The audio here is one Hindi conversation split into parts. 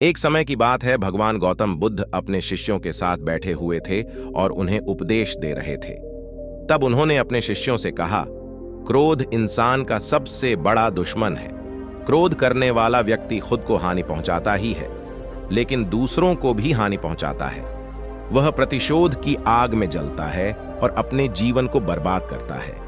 एक समय की बात है, भगवान गौतम बुद्ध अपने शिष्यों के साथ बैठे हुए थे और उन्हें उपदेश दे रहे थे। तब उन्होंने अपने शिष्यों से कहा, क्रोध इंसान का सबसे बड़ा दुश्मन है। क्रोध करने वाला व्यक्ति खुद को हानि पहुंचाता ही है, लेकिन दूसरों को भी हानि पहुंचाता है। वह प्रतिशोध की आग में जलता है और अपने जीवन को बर्बाद करता है।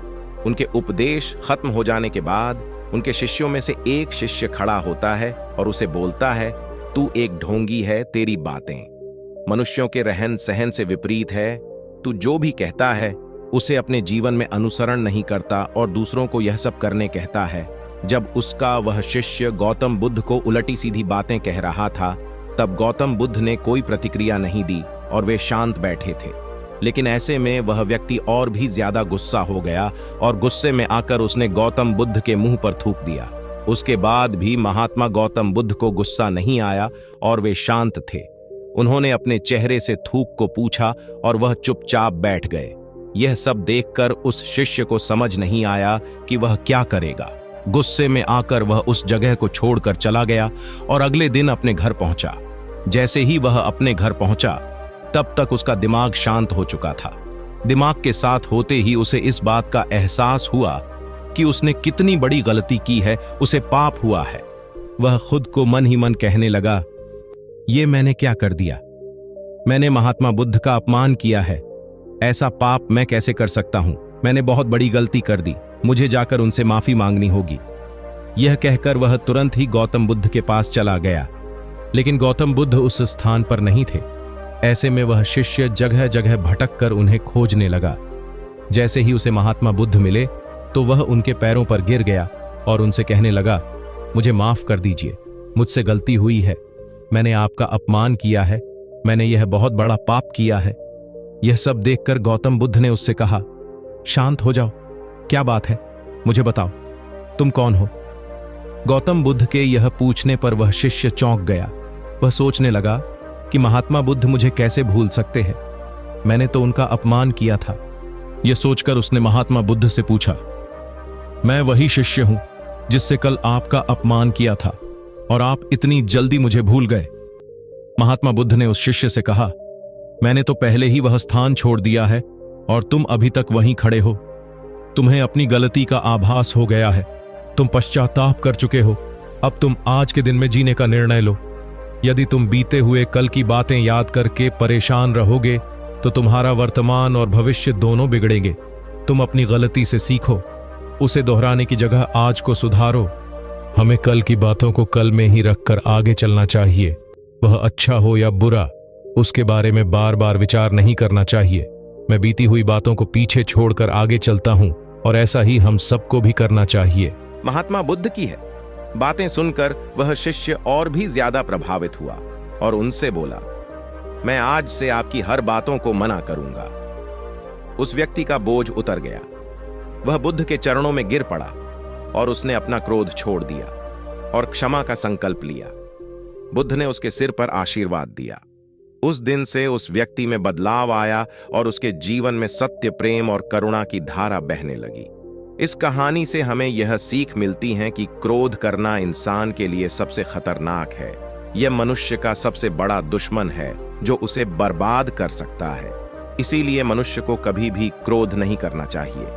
उनके उपदेश खत्म हो जाने के बाद उनके शिष्यों में से एक शिष्य खड़ा होता है और उसे बोलता है, तू एक ढोंगी है, तेरी बातें मनुष्यों के रहन सहन से विपरीत है। तू जो भी कहता है उसे अपने जीवन में अनुसरण नहीं करता और दूसरों को यह सब करने कहता है। जब उसका वह शिष्य गौतम बुद्ध को उलटी सीधी बातें कह रहा था, तब गौतम बुद्ध ने कोई प्रतिक्रिया नहीं दी और वे शांत बैठे थे। लेकिन ऐसे में वह व्यक्ति और भी ज्यादा गुस्सा हो गया और गुस्से में आकर उसने गौतम बुद्ध के मुंह पर थूक दिया। उसके बाद भी महात्मा गौतम बुद्ध को गुस्सा नहीं आया और वे शांत थे। उन्होंने अपने चेहरे से थूक को पूछा और वह चुपचाप बैठ गए। यह सब देखकर उस शिष्य को समझ नहीं आया कि वह क्या करेगा। गुस्से में आकर वह उस जगह को छोड़कर चला गया और अगले दिन अपने घर पहुंचा। जैसे ही वह अपने घर पहुंचा, तब तक उसका दिमाग शांत हो चुका था। दिमाग के साथ होते ही उसे इस बात का एहसास हुआ कि उसने कितनी बड़ी गलती की है, उसे पाप हुआ है। वह खुद को मन ही मन कहने लगा, ये मैंने क्या कर दिया? मैंने महात्मा बुद्ध का अपमान किया है। ऐसा पाप मैं कैसे कर सकता हूं? मैंने बहुत बड़ी गलती कर दी। मुझे जाकर उनसे माफी मांगनी होगी। यह कहकर वह तुरंत ही गौतम बुद्ध के पास चला गया। लेकिन गौतम बुद्ध उस स्थान पर नहीं थे। ऐसे में वह शिष्य जगह जगह भटक कर उन्हें खोजने लगा। जैसे ही उसे महात्मा बुद्ध मिले तो वह उनके पैरों पर गिर गया और उनसे कहने लगा, मुझे माफ कर दीजिए, मुझसे गलती हुई है। मैंने आपका अपमान किया है। मैंने यह बहुत बड़ा पाप किया है। यह सब देखकर गौतम बुद्ध ने उससे कहा, शांत हो जाओ, क्या बात है? मुझे बताओ, तुम कौन हो? गौतम बुद्ध के यह पूछने पर वह शिष्य चौंक गया। वह सोचने लगा कि महात्मा बुद्ध मुझे कैसे भूल सकते हैं? मैंने तो उनका अपमान किया था। यह सोचकर उसने महात्मा बुद्ध से पूछा, मैं वही शिष्य हूं जिससे कल आपका अपमान किया था और आप इतनी जल्दी मुझे भूल गए। महात्मा बुद्ध ने उस शिष्य से कहा, मैंने तो पहले ही वह स्थान छोड़ दिया है और तुम अभी तक वहीं खड़े हो। तुम्हें अपनी गलती का आभास हो गया है। तुम पश्चाताप कर चुके हो। अब तुम आज के दिन में जीने का निर्णय लो। यदि तुम बीते हुए कल की बातें याद करके परेशान रहोगे तो तुम्हारा वर्तमान और भविष्य दोनों बिगड़ेंगे। तुम अपनी गलती से सीखो, उसे दोहराने की जगह आज को सुधारो। हमें कल की बातों को कल में ही रखकर आगे चलना चाहिए। वह अच्छा हो या बुरा, उसके बारे में बार बार विचार नहीं करना चाहिए। मैं बीती हुई बातों को पीछे छोड़कर आगे चलता हूं और ऐसा ही हम सबको भी करना चाहिए। महात्मा बुद्ध की है बातें सुनकर वह शिष्य और भी ज्यादा प्रभावित हुआ और उनसे बोला, मैं आज से आपकी हर बातों को मना करूंगा। उस व्यक्ति का बोझ उतर गया। वह बुद्ध के चरणों में गिर पड़ा और उसने अपना क्रोध छोड़ दिया और क्षमा का संकल्प लिया। बुद्ध ने उसके सिर पर आशीर्वाद दिया। उस दिन से उस व्यक्ति में बदलाव आया और उसके जीवन में सत्य, प्रेम और करुणा की धारा बहने लगी। इस कहानी से हमें यह सीख मिलती है कि क्रोध करना इंसान के लिए सबसे खतरनाक है। यह मनुष्य का सबसे बड़ा दुश्मन है जो उसे बर्बाद कर सकता है। इसीलिए मनुष्य को कभी भी क्रोध नहीं करना चाहिए।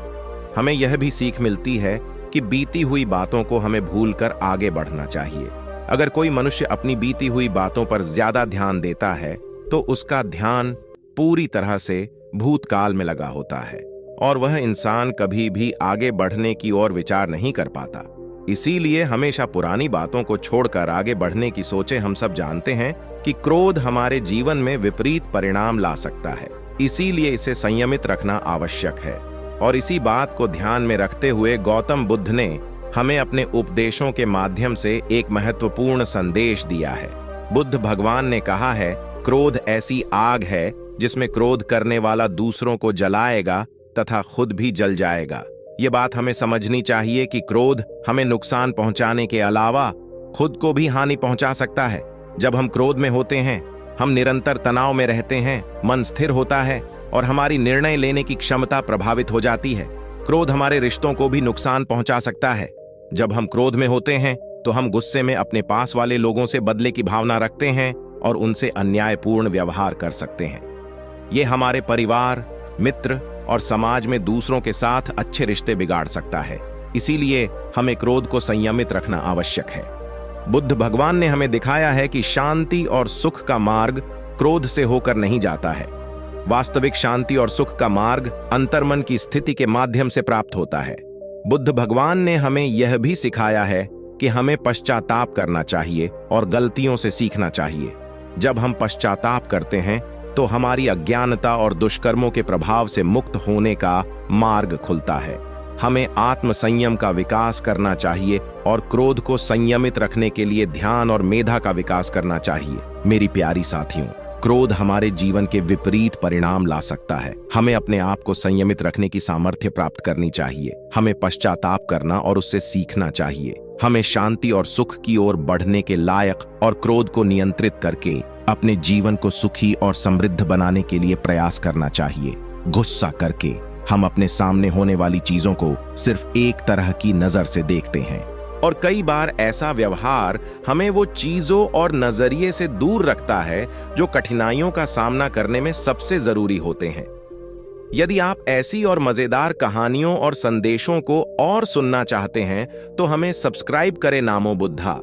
हमें यह भी सीख मिलती है कि बीती हुई बातों को हमें भूलकर आगे बढ़ना चाहिए। अगर कोई मनुष्य अपनी बीती हुई बातों पर ज्यादा ध्यान देता है तो उसका ध्यान पूरी तरह से भूतकाल में लगा होता है और वह इंसान कभी भी आगे बढ़ने की ओर विचार नहीं कर पाता। इसीलिए हमेशा पुरानी बातों को छोड़कर आगे बढ़ने की सोचें। हम सब जानते हैं कि क्रोध हमारे जीवन में विपरीत परिणाम ला सकता है, इसीलिए इसे संयमित रखना आवश्यक है। और इसी बात को ध्यान में रखते हुए गौतम बुद्ध ने हमें अपने उपदेशों के माध्यम से एक महत्वपूर्ण संदेश दिया है। बुद्ध भगवान ने कहा है, क्रोध ऐसी आग है जिसमें क्रोध करने वाला दूसरों को जलाएगा तथा खुद भी जल जाएगा। ये बात हमें समझनी चाहिए कि क्रोध हमें नुकसान पहुंचाने के अलावा खुद को भी हानि पहुंचा सकता है। जब हम क्रोध में होते हैं, हम निरंतर तनाव में रहते हैं, मन स्थिर होता है और हमारी निर्णय लेने की क्षमता प्रभावित हो जाती है। क्रोध हमारे रिश्तों को भी नुकसान पहुंचा सकता है। जब हम क्रोध में होते हैं, तो हम गुस्से में अपने पास वाले लोगों से बदले की भावना रखते हैं और उनसे अन्यायपूर्ण व्यवहार कर सकते हैं। ये हमारे परिवार, मित्र और समाज में दूसरों के साथ अच्छे रिश्ते बिगाड़ सकता है। इसीलिए हमें क्रोध को संयमित रखना आवश्यक है। बुद्ध भगवान ने हमें दिखाया है कि शांति और सुख का मार्ग क्रोध से होकर नहीं जाता है। वास्तविक शांति और सुख का मार्ग अंतर्मन की स्थिति के माध्यम से प्राप्त होता है। बुद्ध भगवान ने हमें यह भी सिखाया है कि हमें पश्चाताप करना चाहिए और गलतियों से सीखना चाहिए। जब हम पश्चाताप करते हैं तो हमारी अज्ञानता और दुष्कर्मों के प्रभाव से मुक्त होने का मार्ग खुलता है। हमें आत्म संयम का विकास करना चाहिए और क्रोध को संयमित रखने के लिए ध्यान और मेधा का विकास करना चाहिए। मेरी प्यारी साथियों, क्रोध हमारे जीवन के विपरीत परिणाम ला सकता है। हमें अपने आप को संयमित रखने की सामर्थ्य प्राप्त करनी चाहिए। हमें पश्चाताप करना और उससे सीखना चाहिए। हमें शांति और सुख की ओर बढ़ने के लायक और क्रोध को नियंत्रित करके अपने जीवन को सुखी और समृद्ध बनाने के लिए प्रयास करना चाहिए। गुस्सा करके हम अपने सामने होने वाली चीजों को सिर्फ एक तरह की नजर से देखते हैं और कई बार ऐसा व्यवहार हमें वो चीजों और नजरिए से दूर रखता है जो कठिनाइयों का सामना करने में सबसे जरूरी होते हैं। यदि आप ऐसी और मजेदार कहानियों और संदेशों को और सुनना चाहते हैं तो हमें सब्सक्राइब करें नामो बुद्धा।